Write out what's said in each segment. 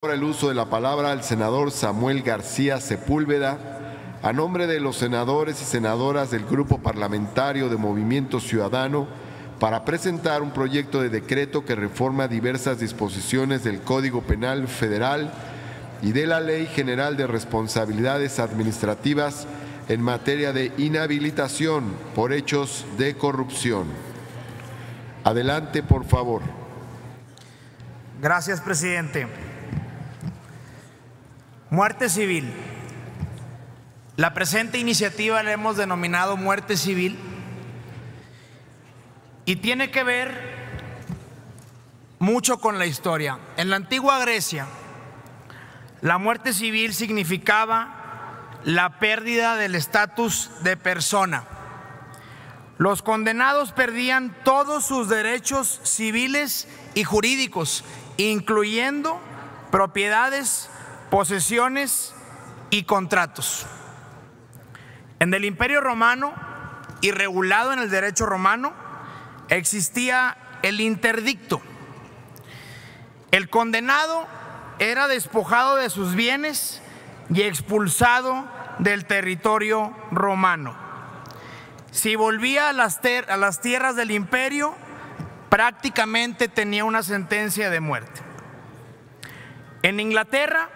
Ahora el uso de la palabra al senador Samuel García Sepúlveda, a nombre de los senadores y senadoras del Grupo Parlamentario de Movimiento Ciudadano, para presentar un proyecto de decreto que reforma diversas disposiciones del Código Penal Federal y de la Ley General de Responsabilidades Administrativas en materia de inhabilitación por hechos de corrupción. Adelante, por favor. Gracias, presidente. Muerte civil. La presente iniciativa la hemos denominado muerte civil y tiene que ver mucho con la historia. En la antigua Grecia, la muerte civil significaba la pérdida del estatus de persona. Los condenados perdían todos sus derechos civiles y jurídicos, incluyendo propiedades, posesiones y contratos. En el Imperio Romano, y regulado en el derecho romano, existía el interdicto. El condenado era despojado de sus bienes y expulsado del territorio romano. Si volvía a las tierras del imperio, prácticamente tenía una sentencia de muerte. En Inglaterra,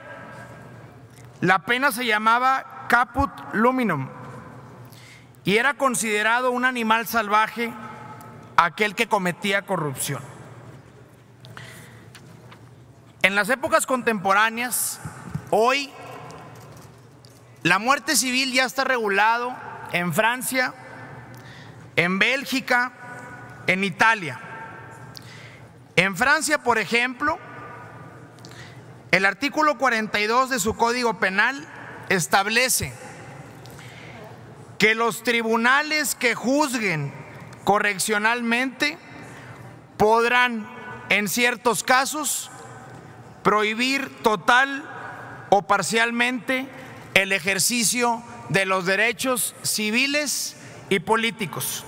la pena se llamaba caput luminum y era considerado un animal salvaje aquel que cometía corrupción. En las épocas contemporáneas, hoy, la muerte civil ya está regulado en Francia, en Bélgica, en Italia. En Francia, por ejemplo, el artículo 42 de su Código Penal establece que los tribunales que juzguen correccionalmente podrán, en ciertos casos, prohibir total o parcialmente el ejercicio de los derechos civiles y políticos.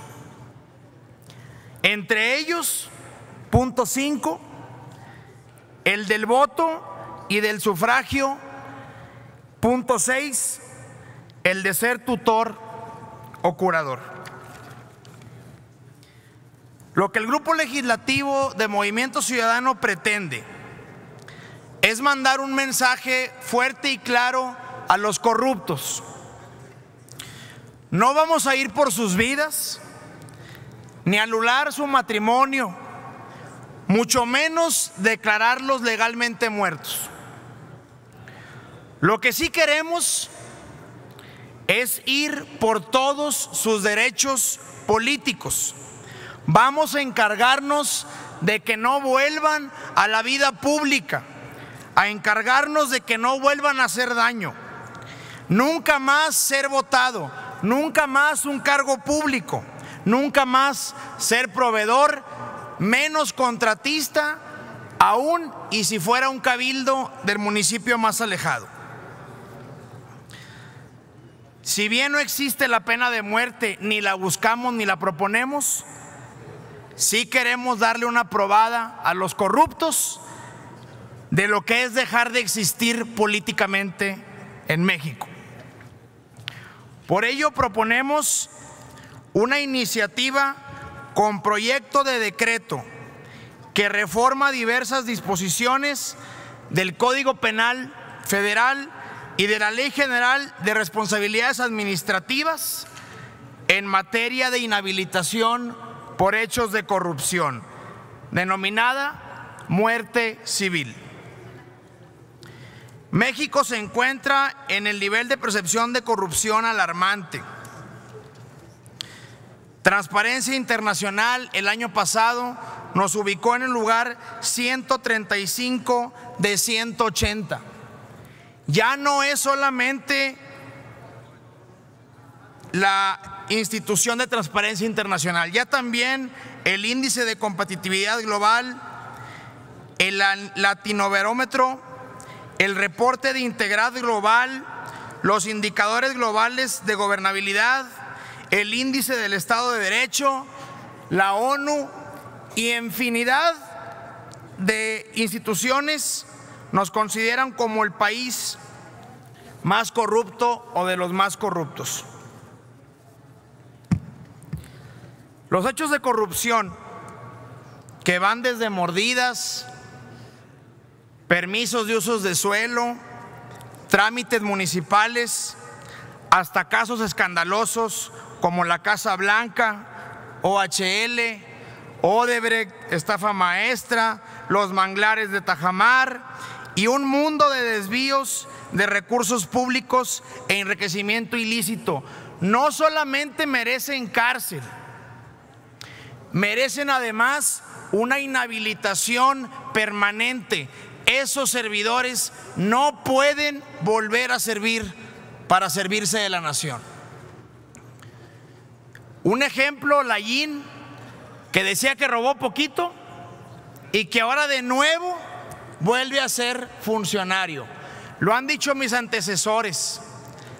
Entre ellos, punto 5, el del voto y del sufragio. Punto 6, el de ser tutor o curador. Lo que el Grupo Legislativo de Movimiento Ciudadano pretende es mandar un mensaje fuerte y claro a los corruptos. No vamos a ir por sus vidas, ni anular su matrimonio, mucho menos declararlos legalmente muertos. Lo que sí queremos es ir por todos sus derechos políticos. Vamos a encargarnos de que no vuelvan a la vida pública, a encargarnos de que no vuelvan a hacer daño. Nunca más ser votado, nunca más un cargo público, nunca más ser proveedor, menos contratista, aún y si fuera un cabildo del municipio más alejado. Si bien no existe la pena de muerte, ni la buscamos ni la proponemos, sí queremos darle una probada a los corruptos de lo que es dejar de existir políticamente en México. Por ello proponemos una iniciativa con proyecto de decreto que reforma diversas disposiciones del Código Penal Federal y de la Ley General de Responsabilidades Administrativas en materia de inhabilitación por hechos de corrupción, denominada muerte civil. México se encuentra en el nivel de percepción de corrupción alarmante. Transparencia Internacional el año pasado nos ubicó en el lugar 135 de 180. Ya no es solamente la institución de Transparencia Internacional, ya también el índice de competitividad global, el Latinobarómetro, el reporte de integridad global, los indicadores globales de gobernabilidad, el índice del Estado de Derecho, la ONU y infinidad de instituciones nos consideran como el país más corrupto o de los más corruptos. Los hechos de corrupción que van desde mordidas, permisos de usos de suelo, trámites municipales, hasta casos escandalosos como la Casa Blanca, OHL, Odebrecht, estafa maestra, los manglares de Tajamar y un mundo de desvíos de recursos públicos e enriquecimiento ilícito, no solamente merecen cárcel, merecen además una inhabilitación permanente. Esos servidores no pueden volver a servir para servirse de la nación. Un ejemplo, Layín, que decía que robó poquito y que ahora de nuevo vuelve a ser funcionario. Lo han dicho mis antecesores.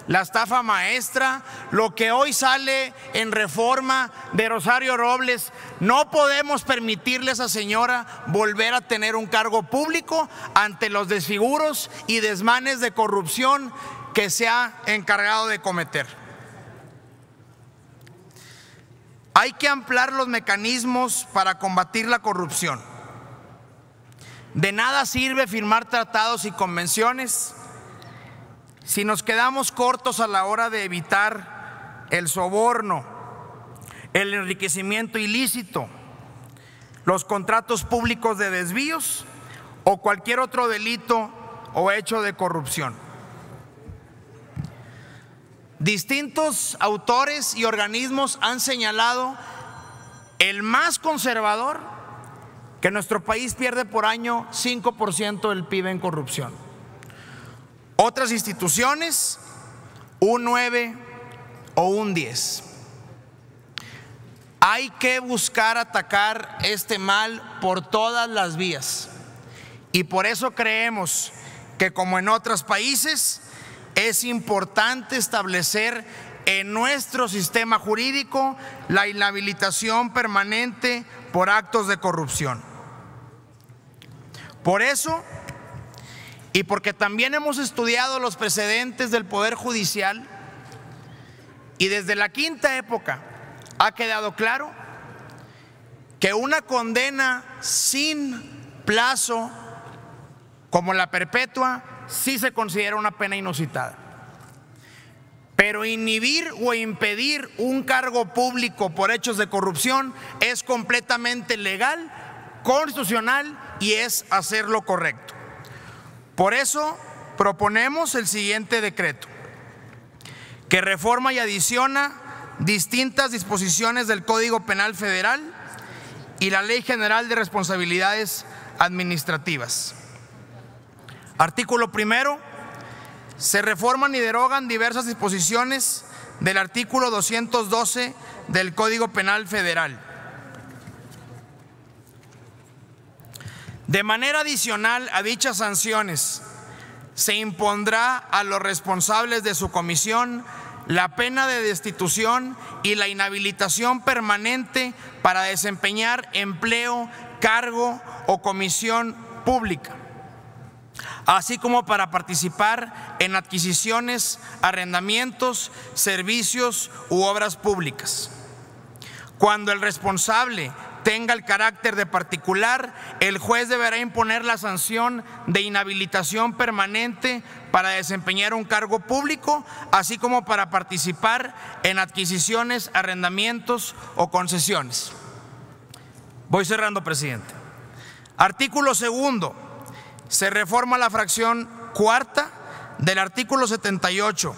La estafa maestra, lo que hoy sale en Reforma de Rosario Robles, no podemos permitirle a esa señora volver a tener un cargo público ante los desfiguros y desmanes de corrupción que se ha encargado de cometer. Hay que ampliar los mecanismos para combatir la corrupción. De nada sirve firmar tratados y convenciones si nos quedamos cortos a la hora de evitar el soborno, el enriquecimiento ilícito, los contratos públicos de desvíos o cualquier otro delito o hecho de corrupción. Distintos autores y organismos han señalado el más conservador que nuestro país pierde por año 5% del PIB en corrupción. Otras instituciones, un 9 o un 10. Hay que buscar atacar este mal por todas las vías. Y por eso creemos que, como en otros países, es importante establecer en nuestro sistema jurídico la inhabilitación permanente por actos de corrupción. Por eso, y porque también hemos estudiado los precedentes del Poder Judicial, y desde la quinta época ha quedado claro que una condena sin plazo, como la perpetua, sí se considera una pena inusitada. Pero inhibir o impedir un cargo público por hechos de corrupción es completamente legal, constitucional y es hacer lo correcto. Por eso proponemos el siguiente decreto, que reforma y adiciona distintas disposiciones del Código Penal Federal y la Ley General de Responsabilidades Administrativas. Artículo primero, se reforman y derogan diversas disposiciones del artículo 212 del Código Penal Federal. De manera adicional a dichas sanciones, se impondrá a los responsables de su comisión la pena de destitución y la inhabilitación permanente para desempeñar empleo, cargo o comisión pública, así como para participar en adquisiciones, arrendamientos, servicios u obras públicas. Cuando el responsable tenga el carácter de particular, el juez deberá imponer la sanción de inhabilitación permanente para desempeñar un cargo público, así como para participar en adquisiciones, arrendamientos o concesiones. Voy cerrando, presidente. Artículo segundo. Se reforma la fracción cuarta del artículo 78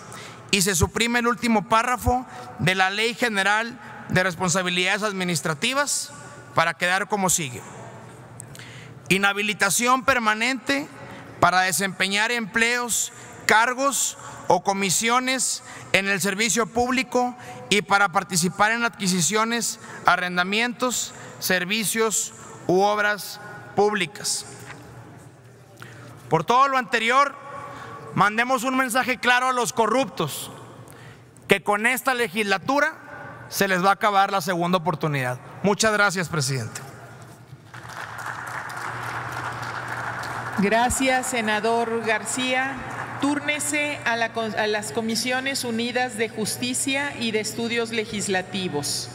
y se suprime el último párrafo de la Ley General de Responsabilidades Administrativas para quedar como sigue: inhabilitación permanente para desempeñar empleos, cargos o comisiones en el servicio público y para participar en adquisiciones, arrendamientos, servicios u obras públicas. Por todo lo anterior, mandemos un mensaje claro a los corruptos, que con esta legislatura se les va a acabar la segunda oportunidad. Muchas gracias, presidente. Gracias, senador García. Túrnese a las Comisiones Unidas de Justicia y de Estudios Legislativos.